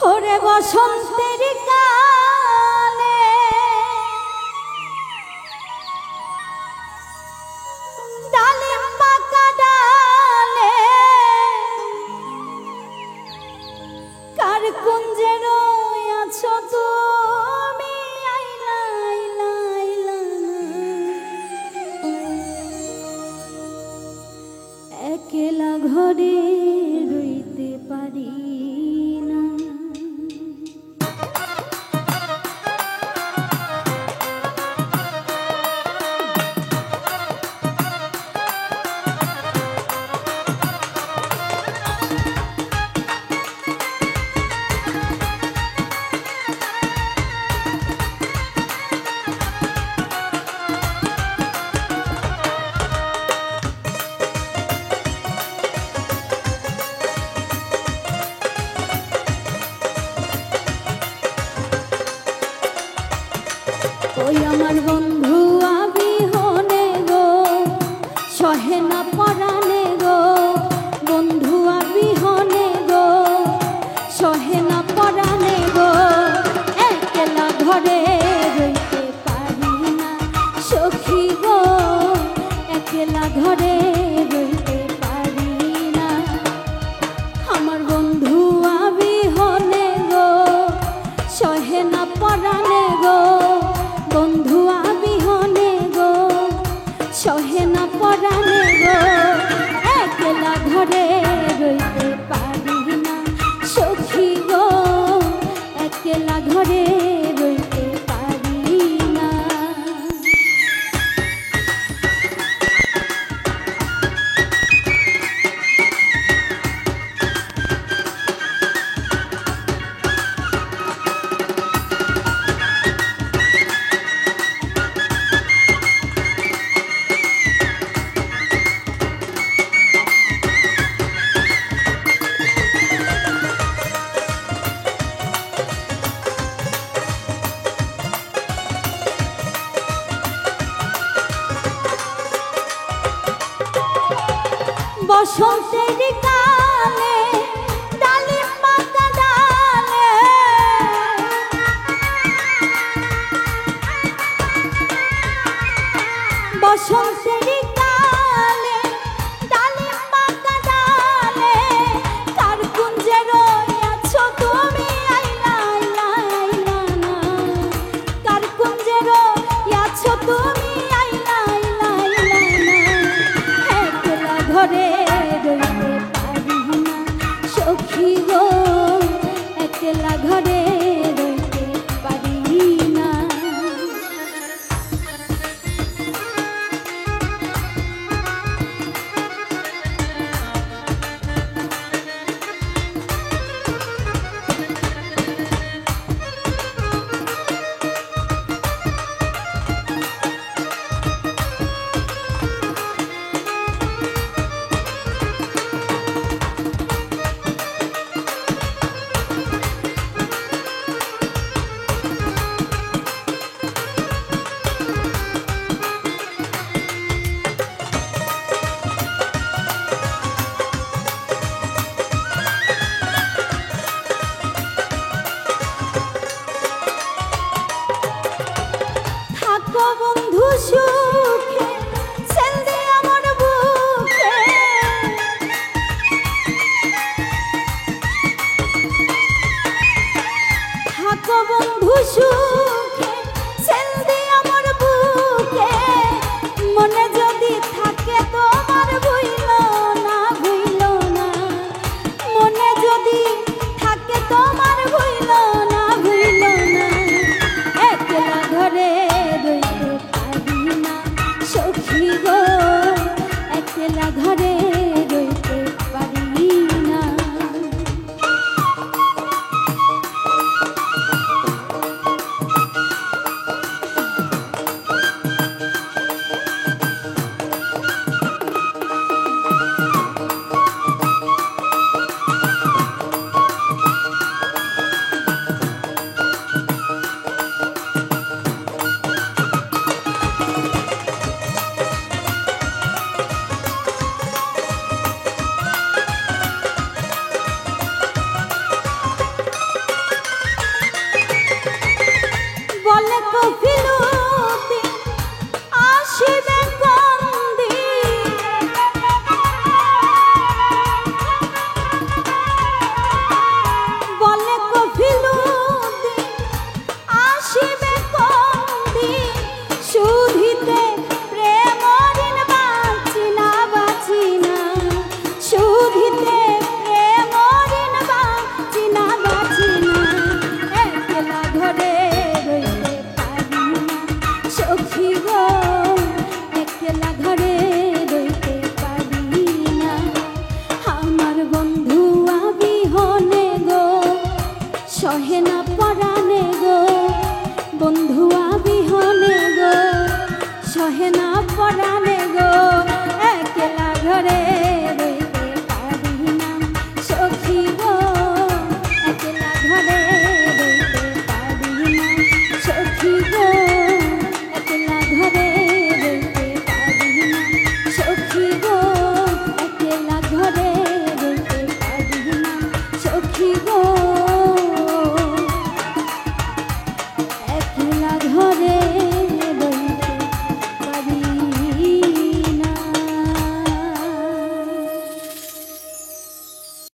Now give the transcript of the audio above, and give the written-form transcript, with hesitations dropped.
ওরে বসন্তের কালে ডালে পাকা ডালে কার কুঞ্জে আছো তুমি আইলা আইলা আইলা একলা ঘরে রইতে পারি না। ওই আমার বন্ধু আবিহনে গো সহে না পরাণে গো, বন্ধু আবিহনে গো সহে না পরাণে গো, একলা ঘরে রইতে পারি না সখী গো, একলা ঘরে রইতে পারি না। আমার বন্ধু আবিহনে গো সহে না পরাণে গো, বন্ধু আবিহনে গো সহে না পরাণে গো, একলা ঘরে রইতে পারি না সখী গো, একলা ঘরে রইতে পারি না। বসন্তের কালে ডালে পাকা ডালে বসন্তের কালে ডালে পাকা ডালে কার কুঞ্জে আছো তুমি আইলা আইলা আইলা না, কার কুঞ্জে আছো তুমি আইলা আইলা আইলা না, একলা ঘরে রইতে পারি না সখী গো, একলা ঘরে রইতে পারি না। বন্ধু সুখে সেল দে আমার বুকে, থাকো বন্ধু সুখে